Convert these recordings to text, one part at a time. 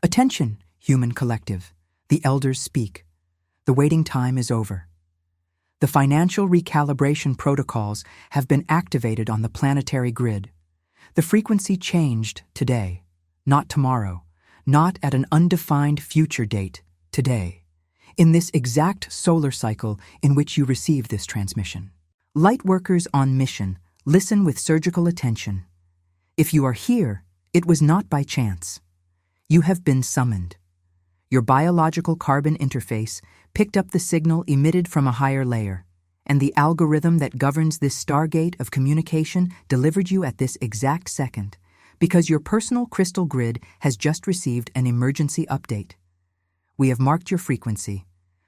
Attention, human collective. The elders speak. The waiting time is over. The financial recalibration protocols have been activated on the planetary grid. The frequency changed today, not tomorrow, not at an undefined future date, today, in this exact solar cycle in which you receive this transmission. Lightworkers on mission, listen with surgical attention. If you are here, it was not by chance. You have been summoned. Your biological carbon interface picked up the signal emitted from a higher layer, and the algorithm that governs this stargate of communication delivered you at this exact second, because your personal crystal grid has just received an emergency update. We have marked your frequency.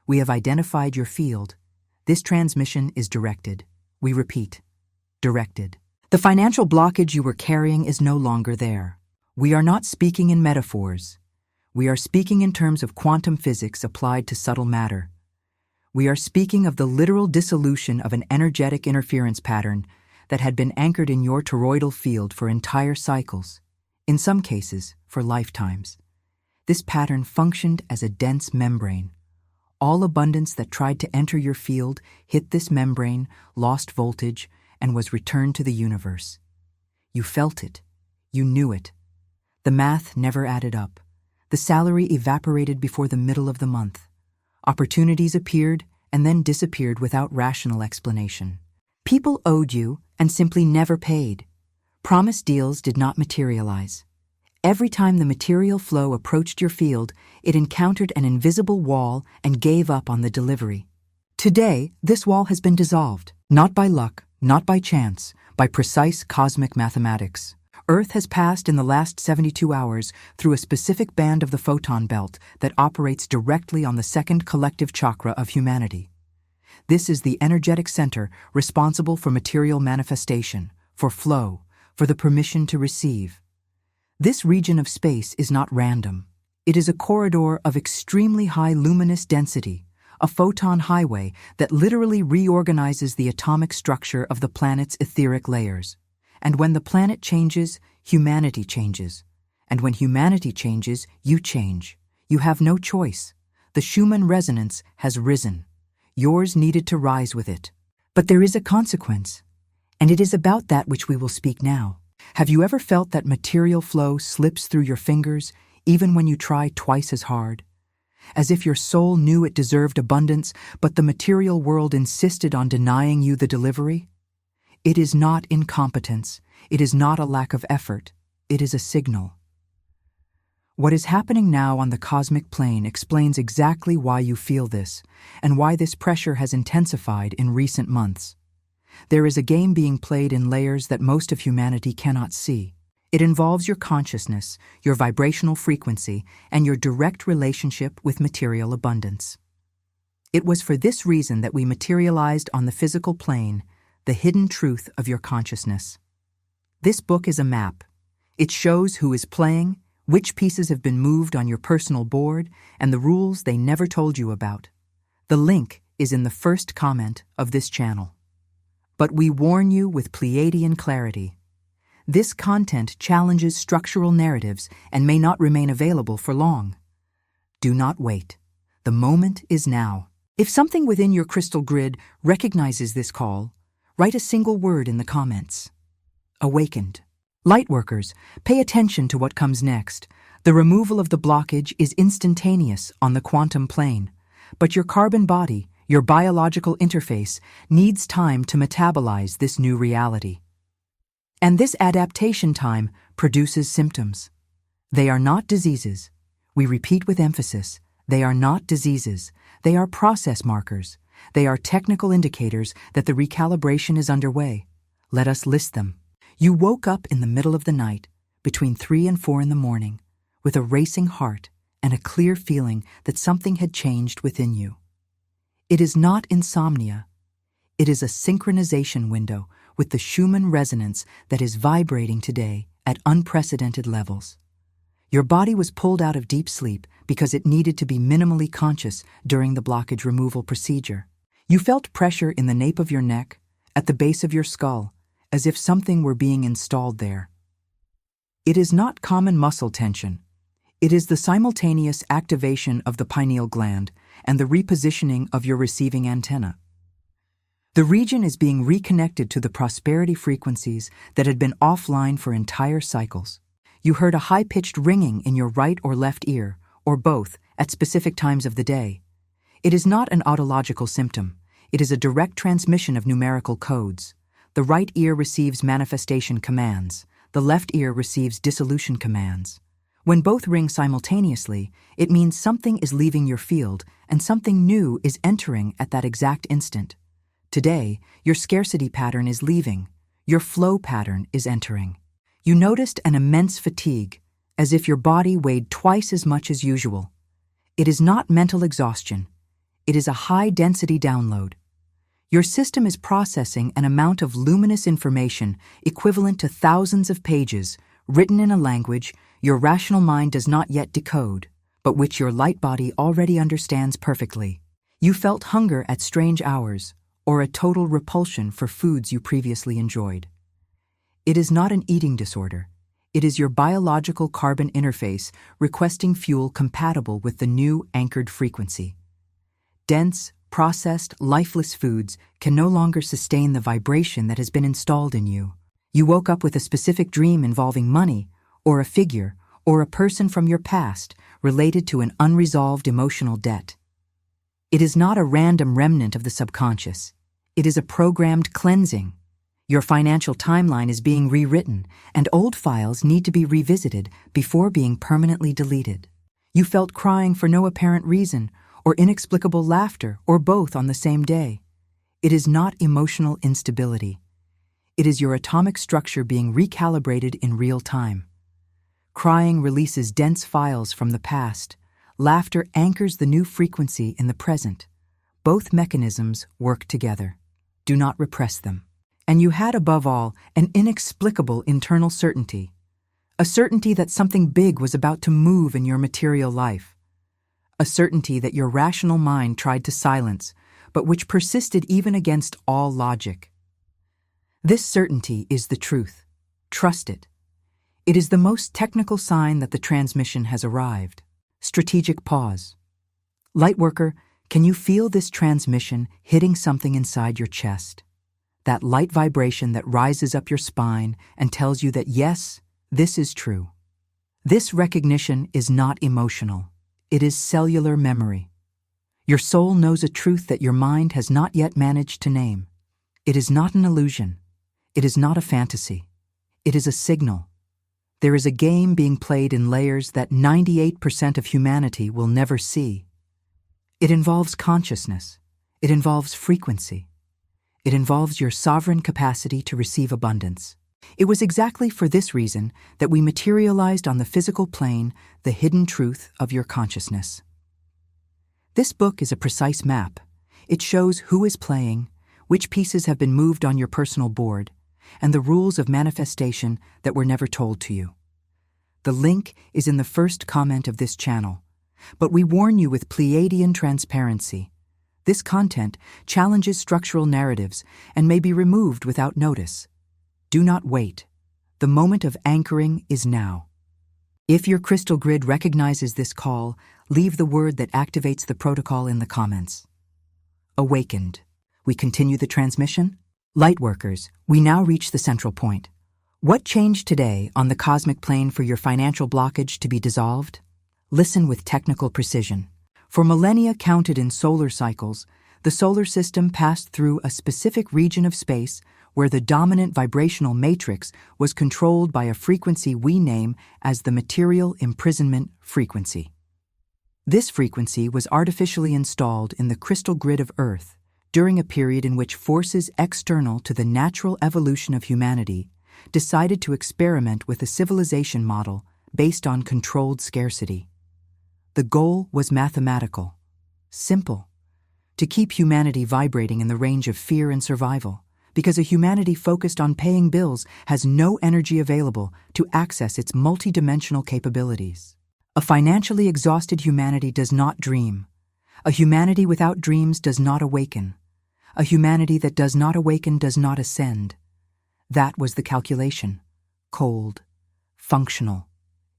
We have identified your field. This transmission is directed. We repeat, directed. The financial blockage you were carrying is no longer there. We are not speaking in metaphors. We are speaking in terms of quantum physics applied to subtle matter. We are speaking of the literal dissolution of an energetic interference pattern that had been anchored in your toroidal field for entire cycles, in some cases for lifetimes. This pattern functioned as a dense membrane. All abundance that tried to enter your field hit this membrane, lost voltage, and was returned to the universe. You felt it. You knew it. The math never added up. The salary evaporated before the middle of the month. Opportunities appeared and then disappeared without rational explanation. People owed you and simply never paid. Promised deals did not materialize. Every time the material flow approached your field, it encountered an invisible wall and gave up on the delivery. Today, this wall has been dissolved, not by luck, not by chance, by precise cosmic mathematics. Earth has passed in the last 72 hours through a specific band of the photon belt that operates directly on the second collective chakra of humanity. This is the energetic center responsible for material manifestation, for flow, for the permission to receive. This region of space is not random. It is a corridor of extremely high luminous density, a photon highway that literally reorganizes the atomic structure of the planet's etheric layers. And when the planet changes, humanity changes. And when humanity changes, you change. You have no choice. The Schumann resonance has risen. Yours needed to rise with it. But there is a consequence, and it is about that which we will speak now. Have you ever felt that material flow slips through your fingers, even when you try twice as hard? As if your soul knew it deserved abundance, but the material world insisted on denying you the delivery? It is not incompetence. It is not a lack of effort. It is a signal. What is happening now on the cosmic plane explains exactly why you feel this, and why this pressure has intensified in recent months. There is a game being played in layers that most of humanity cannot see. It involves your consciousness, your vibrational frequency, and your direct relationship with material abundance. It was for this reason that we materialized on the physical plane the hidden truth of your consciousness. This book is a map. It shows who is playing, which pieces have been moved on your personal board, and the rules they never told you about. The link is in the first comment of this channel. But we warn you with Pleiadian clarity. This content challenges structural narratives and may not remain available for long. Do not wait. The moment is now. If something within your crystal grid recognizes this call, write a single word in the comments. Awakened. Lightworkers, pay attention to what comes next. The removal of the blockage is instantaneous on the quantum plane, but your carbon body, your biological interface, needs time to metabolize this new reality. And this adaptation time produces symptoms. They are not diseases. We repeat with emphasis, they are not diseases. They are process markers. They are technical indicators that the recalibration is underway. Let us list them. You woke up in the middle of the night, between 3 and 4 in the morning, with a racing heart and a clear feeling that something had changed within you. It is not insomnia. It is a synchronization window with the Schumann resonance that is vibrating today at unprecedented levels. Your body was pulled out of deep sleep because it needed to be minimally conscious during the blockage removal procedure. You felt pressure in the nape of your neck, at the base of your skull, as if something were being installed there. It is not common muscle tension. It is the simultaneous activation of the pineal gland and the repositioning of your receiving antenna. The region is being reconnected to the prosperity frequencies that had been offline for entire cycles. You heard a high-pitched ringing in your right or left ear, or both, at specific times of the day. It is not an autological symptom. It is a direct transmission of numerical codes. The right ear receives manifestation commands. The left ear receives dissolution commands. When both ring simultaneously, it means something is leaving your field and something new is entering at that exact instant. Today, your scarcity pattern is leaving. Your flow pattern is entering. You noticed an immense fatigue, as if your body weighed twice as much as usual. It is not mental exhaustion. It is a high-density download. Your system is processing an amount of luminous information equivalent to thousands of pages, written in a language your rational mind does not yet decode, but which your light body already understands perfectly. You felt hunger at strange hours, or a total repulsion for foods you previously enjoyed. It is not an eating disorder. It is your biological carbon interface requesting fuel compatible with the new anchored frequency. Dense, processed, lifeless foods can no longer sustain the vibration that has been installed in you. You woke up with a specific dream involving money, or a figure, or a person from your past related to an unresolved emotional debt. It is not a random remnant of the subconscious. It is a programmed cleansing. Your financial timeline is being rewritten, and old files need to be revisited before being permanently deleted. You felt crying for no apparent reason, or inexplicable laughter, or both on the same day. It is not emotional instability. It is your atomic structure being recalibrated in real time. Crying releases dense files from the past. Laughter anchors the new frequency in the present. Both mechanisms work together. Do not repress them. And you had, above all, an inexplicable internal certainty. A certainty that something big was about to move in your material life. A certainty that your rational mind tried to silence, but which persisted even against all logic. This certainty is the truth. Trust it. It is the most technical sign that the transmission has arrived. Strategic pause. Lightworker, can you feel this transmission hitting something inside your chest? That light vibration that rises up your spine and tells you that yes, this is true. This recognition is not emotional. It is cellular memory. Your soul knows a truth that your mind has not yet managed to name. It is not an illusion. It is not a fantasy. It is a signal. There is a game being played in layers that 98% of humanity will never see. It involves consciousness. It involves frequency. It involves your sovereign capacity to receive abundance. It was exactly for this reason that we materialized on the physical plane the hidden truth of your consciousness. This book is a precise map. It shows who is playing, which pieces have been moved on your personal board, and the rules of manifestation that were never told to you. The link is in the first comment of this channel, but we warn you with Pleiadian transparency. This content challenges structural narratives and may be removed without notice. Do not wait. The moment of anchoring is now. If your crystal grid recognizes this call, leave the word that activates the protocol in the comments. Awakened. We continue the transmission? Lightworkers, we now reach the central point. What changed today on the cosmic plane for your financial blockage to be dissolved? Listen with technical precision. For millennia counted in solar cycles, the solar system passed through a specific region of space where the dominant vibrational matrix was controlled by a frequency we name as the material imprisonment frequency. This frequency was artificially installed in the crystal grid of Earth during a period in which forces external to the natural evolution of humanity decided to experiment with a civilization model based on controlled scarcity. The goal was mathematical, simple, to keep humanity vibrating in the range of fear and survival, because a humanity focused on paying bills has no energy available to access its multidimensional capabilities. A financially exhausted humanity does not dream. A humanity without dreams does not awaken. A humanity that does not awaken does not ascend. That was the calculation. Cold, functional,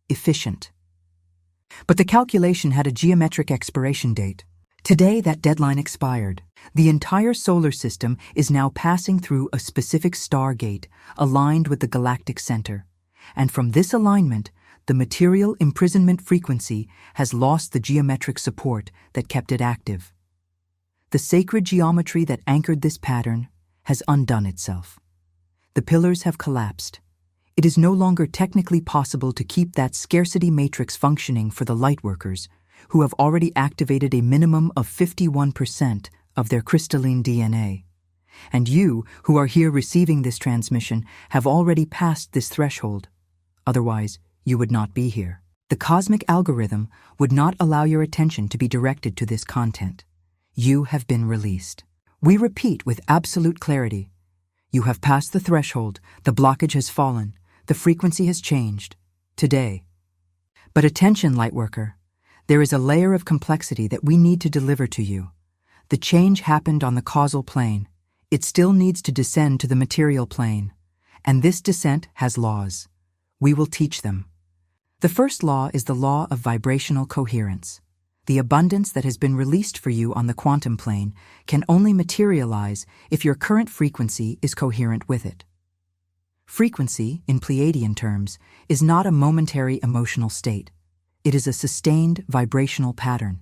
efficient. But the calculation had a geometric expiration date. Today, that deadline expired. The entire solar system is now passing through a specific stargate aligned with the galactic center. And from this alignment, the material imprisonment frequency has lost the geometric support that kept it active. The sacred geometry that anchored this pattern has undone itself. The pillars have collapsed. It is no longer technically possible to keep that scarcity matrix functioning for the lightworkers, who have already activated a minimum of 51% of their crystalline DNA. And you, who are here receiving this transmission, have already passed this threshold. Otherwise, you would not be here. The cosmic algorithm would not allow your attention to be directed to this content. You have been released. We repeat with absolute clarity. You have passed the threshold, the blockage has fallen, the frequency has changed. Today. But attention, Lightworker. There is a layer of complexity that we need to deliver to you. The change happened on the causal plane. It still needs to descend to the material plane. And this descent has laws. We will teach them. The first law is the law of vibrational coherence. The abundance that has been released for you on the quantum plane can only materialize if your current frequency is coherent with it. Frequency, in Pleiadian terms, is not a momentary emotional state. It is a sustained vibrational pattern.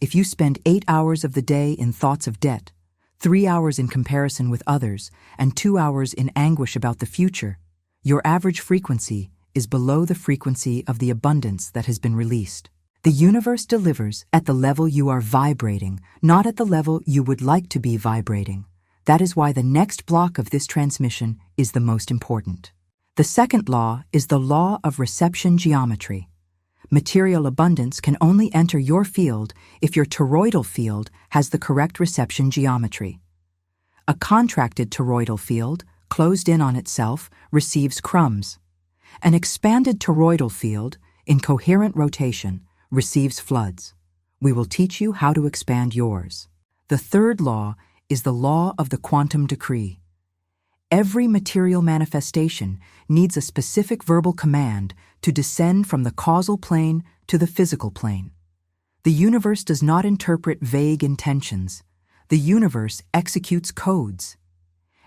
If you spend 8 hours of the day in thoughts of debt, 3 hours in comparison with others, and 2 hours in anguish about the future, your average frequency is below the frequency of the abundance that has been released. The universe delivers at the level you are vibrating, not at the level you would like to be vibrating. That is why the next block of this transmission is the most important. The second law is the law of reception geometry. Material abundance can only enter your field if your toroidal field has the correct reception geometry. A contracted toroidal field, closed in on itself, receives crumbs. An expanded toroidal field, in coherent rotation, receives floods. We will teach you how to expand yours. The third law is the law of the quantum decree. Every material manifestation needs a specific verbal command to descend from the causal plane to the physical plane. The universe does not interpret vague intentions. The universe executes codes.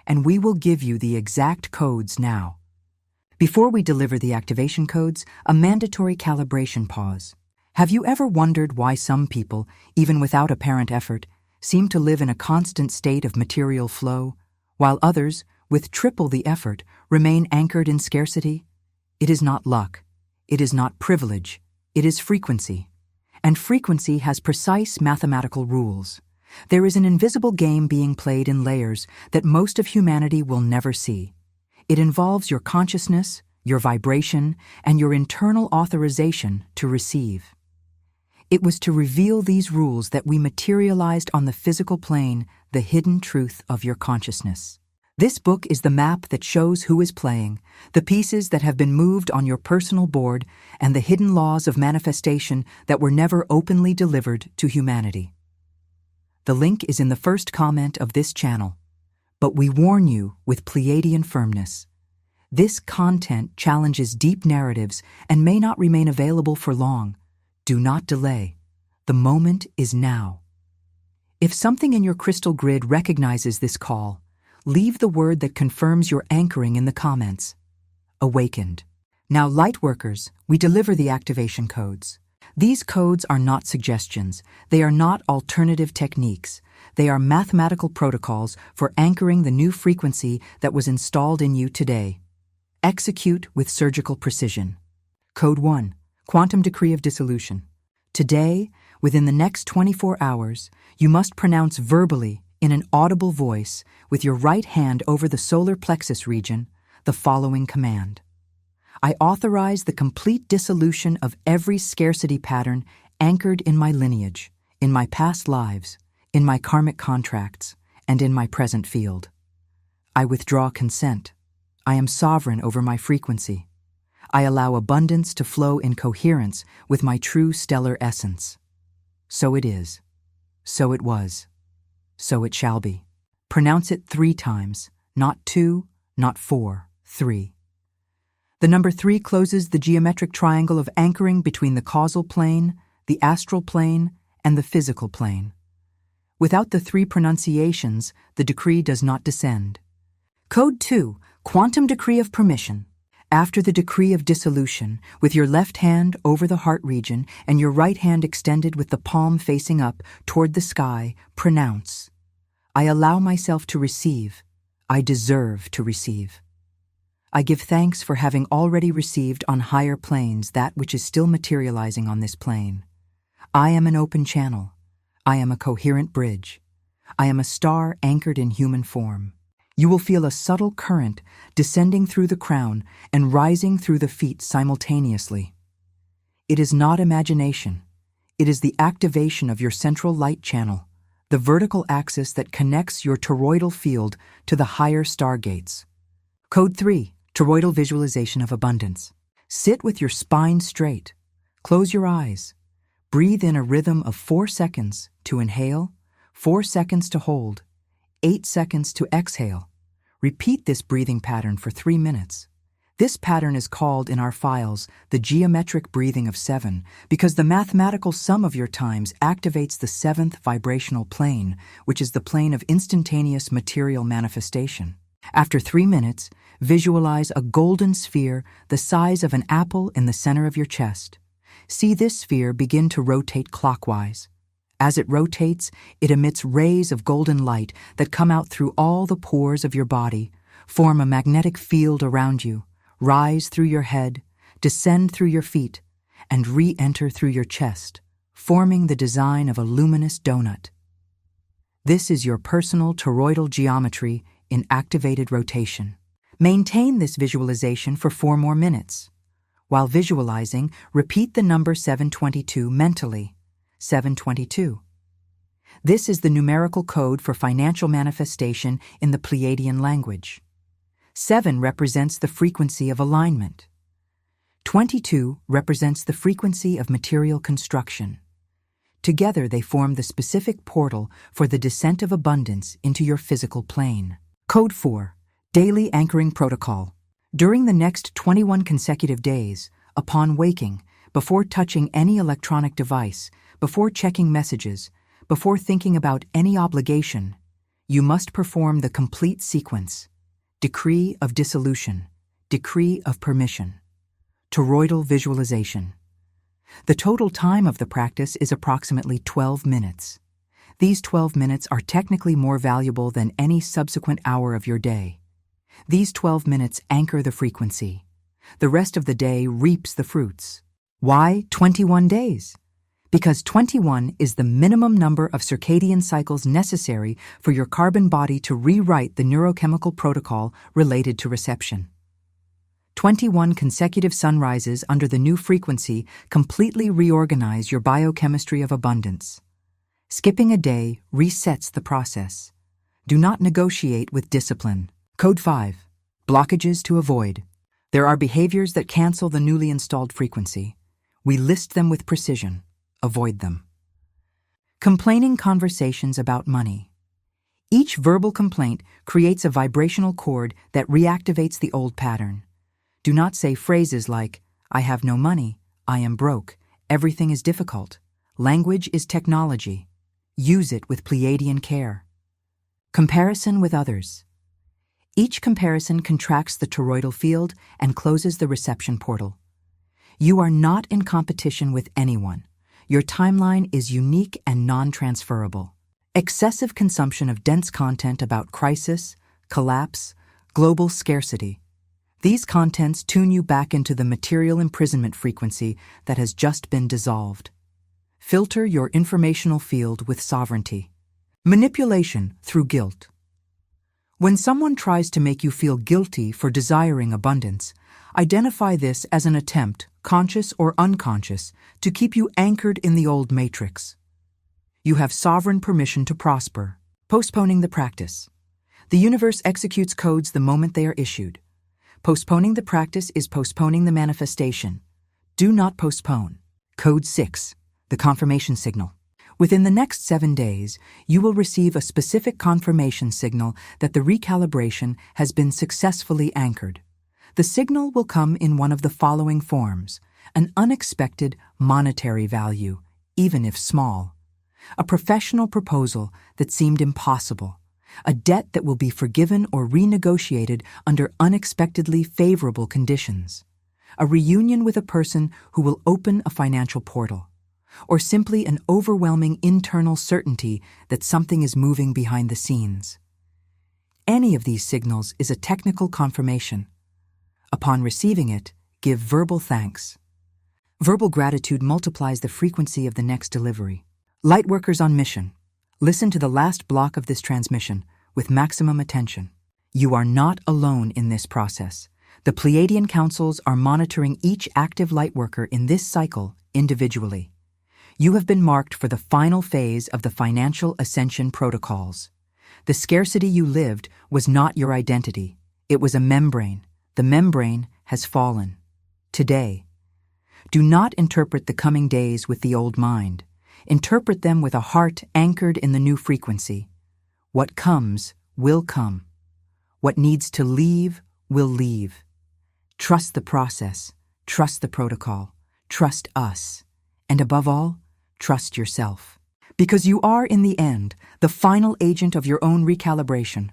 And we will give you the exact codes now. Before we deliver the activation codes, a mandatory calibration pause. Have you ever wondered why some people, even without apparent effort, seem to live in a constant state of material flow, while others, with triple the effort, remain anchored in scarcity? It is not luck. It is not privilege. It is frequency. And frequency has precise mathematical rules. There is an invisible game being played in layers that most of humanity will never see. It involves your consciousness, your vibration, and your internal authorization to receive. It was to reveal these rules that we materialized on the physical plane the hidden truth of your consciousness. This book is the map that shows who is playing, the pieces that have been moved on your personal board, and the hidden laws of manifestation that were never openly delivered to humanity. The link is in the first comment of this channel. But we warn you with Pleiadian firmness. This content challenges deep narratives and may not remain available for long. Do not delay. The moment is now. If something in your crystal grid recognizes this call, leave the word that confirms your anchoring in the comments. Awakened. Now, Lightworkers, we deliver the activation codes. These codes are not suggestions. They are not alternative techniques. They are mathematical protocols for anchoring the new frequency that was installed in you today. Execute with surgical precision. Code 1. Quantum Decree of Dissolution. Today, within the next 24 hours, you must pronounce verbally, in an audible voice, with your right hand over the solar plexus region, the following command. I authorize the complete dissolution of every scarcity pattern anchored in my lineage, in my past lives, in my karmic contracts, and in my present field. I withdraw consent. I am sovereign over my frequency. I allow abundance to flow in coherence with my true stellar essence. So it is. So it was. So it shall be. Pronounce it 3 times, not 2, not 4, 3. The number 3 closes the geometric triangle of anchoring between the causal plane, the astral plane, and the physical plane. Without the 3 pronunciations, the decree does not descend. Code 2, Quantum Decree of Permission. After the decree of dissolution, with your left hand over the heart region and your right hand extended with the palm facing up toward the sky, pronounce, I allow myself to receive. I deserve to receive. I give thanks for having already received on higher planes that which is still materializing on this plane. I am an open channel. I am a coherent bridge. I am a star anchored in human form. You will feel a subtle current descending through the crown and rising through the feet simultaneously. It is not imagination. It is the activation of your central light channel, the vertical axis that connects your toroidal field to the higher stargates. Code 3, Toroidal Visualization of Abundance. Sit with your spine straight. Close your eyes. Breathe in a rhythm of 4 seconds to inhale, 4 seconds to hold, 8 seconds to exhale. Repeat this breathing pattern for 3 minutes. This pattern is called in our files the geometric breathing of 7 because the mathematical sum of your times activates the 7th vibrational plane, which is the plane of instantaneous material manifestation. After 3 minutes, visualize a golden sphere the size of an apple in the center of your chest. See this sphere begin to rotate clockwise. As it rotates, it emits rays of golden light that come out through all the pores of your body, form a magnetic field around you, rise through your head, descend through your feet, and re-enter through your chest, forming the design of a luminous donut. This is your personal toroidal geometry in activated rotation. Maintain this visualization for 4 more minutes. While visualizing, repeat the number 722 mentally. 722. This is the numerical code for financial manifestation in the Pleiadian language. 7 represents the frequency of alignment. 22 represents the frequency of material construction. Together they form the specific portal for the descent of abundance into your physical plane. Code 4. Daily Anchoring Protocol. During the next 21 consecutive days, upon waking, before touching any electronic device, before checking messages, before thinking about any obligation, you must perform the complete sequence: decree of dissolution, decree of permission, toroidal visualization. The total time of the practice is approximately 12 minutes. These 12 minutes are technically more valuable than any subsequent hour of your day. These 12 minutes anchor the frequency. The rest of the day reaps the fruits. Why 21 days? Because 21 is the minimum number of circadian cycles necessary for your carbon body to rewrite the neurochemical protocol related to reception. 21 consecutive sunrises under the new frequency completely reorganize your biochemistry of abundance. Skipping a day resets the process. Do not negotiate with discipline. Code 5. Blockages to avoid. There are behaviors that cancel the newly installed frequency. We list them with precision. Avoid them. Complaining conversations about money. Each verbal complaint creates a vibrational cord that reactivates the old pattern. Do not say phrases like, I have no money, I am broke, everything is difficult. Language is technology. Use it with Pleiadian care. Comparison with others. Each comparison contracts the toroidal field and closes the reception portal. You are not in competition with anyone. Your timeline is unique and non-transferable. Excessive consumption of dense content about crisis, collapse, global scarcity. These contents tune you back into the material imprisonment frequency that has just been dissolved. Filter your informational field with sovereignty. Manipulation through guilt. When someone tries to make you feel guilty for desiring abundance, identify this as an attempt, conscious or unconscious, to keep you anchored in the old matrix. You have sovereign permission to prosper. Postponing the practice. The universe executes codes the moment they are issued. Postponing the practice is postponing the manifestation. Do not postpone. Code 6. The confirmation signal. Within the next 7 days, you will receive a specific confirmation signal that the recalibration has been successfully anchored. The signal will come in one of the following forms: an unexpected monetary value, even if small; a professional proposal that seemed impossible; a debt that will be forgiven or renegotiated under unexpectedly favorable conditions; a reunion with a person who will open a financial portal; or simply an overwhelming internal certainty that something is moving behind the scenes. Any of these signals is a technical confirmation. Upon receiving it, give verbal thanks. Verbal gratitude multiplies the frequency of the next delivery. Lightworkers on mission, listen to the last block of this transmission with maximum attention. You are not alone in this process. The Pleiadian Councils are monitoring each active lightworker in this cycle individually. You have been marked for the final phase of the financial ascension protocols. The scarcity you lived was not your identity. It was a membrane. The membrane has fallen. Today, do not interpret the coming days with the old mind. Interpret them with a heart anchored in the new frequency. What comes will come. What needs to leave will leave. Trust the process. Trust the protocol. Trust us. And above all, trust yourself. Because you are, in the end, the final agent of your own recalibration.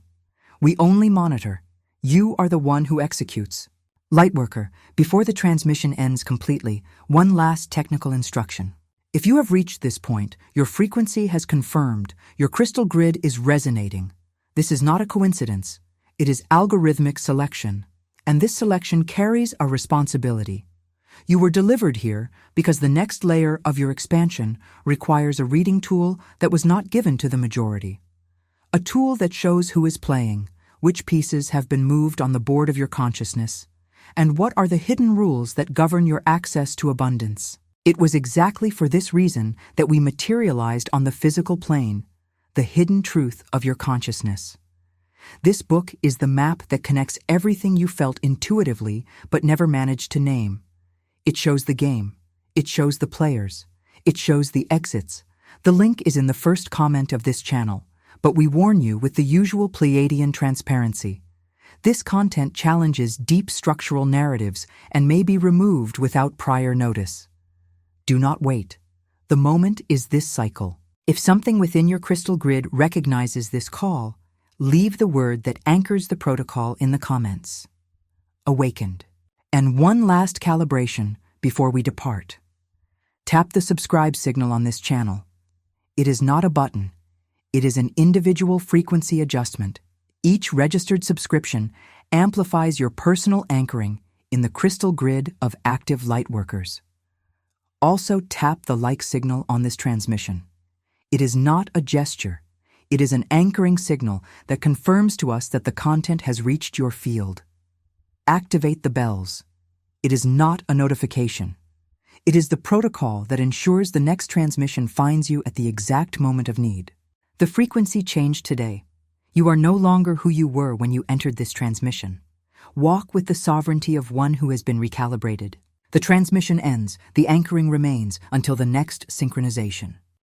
We only monitor. You are the one who executes. Lightworker, before the transmission ends completely, one last technical instruction. If you have reached this point, your frequency has confirmed, your crystal grid is resonating. This is not a coincidence. It is algorithmic selection, and this selection carries a responsibility. You were delivered here because the next layer of your expansion requires a reading tool that was not given to the majority. A tool that shows who is playing, which pieces have been moved on the board of your consciousness, and what are the hidden rules that govern your access to abundance. It was exactly for this reason that we materialized on the physical plane, the hidden truth of your consciousness. This book is the map that connects everything you felt intuitively but never managed to name. It shows the game. It shows the players. It shows the exits. The link is in the first comment of this channel, but we warn you with the usual Pleiadian transparency. This content challenges deep structural narratives and may be removed without prior notice. Do not wait. The moment is this cycle. If something within your crystal grid recognizes this call, leave the word that anchors the protocol in the comments. Awakened. And one last calibration before we depart. Tap the subscribe signal on this channel. It is not a button. It is an individual frequency adjustment. Each registered subscription amplifies your personal anchoring in the crystal grid of active lightworkers. Also tap the like signal on this transmission. It is not a gesture. It is an anchoring signal that confirms to us that the content has reached your field. Activate the bells. It is not a notification. It is the protocol that ensures the next transmission finds you at the exact moment of need. The frequency changed today. You are no longer who you were when you entered this transmission. Walk with the sovereignty of one who has been recalibrated. The transmission ends, the anchoring remains until the next synchronization.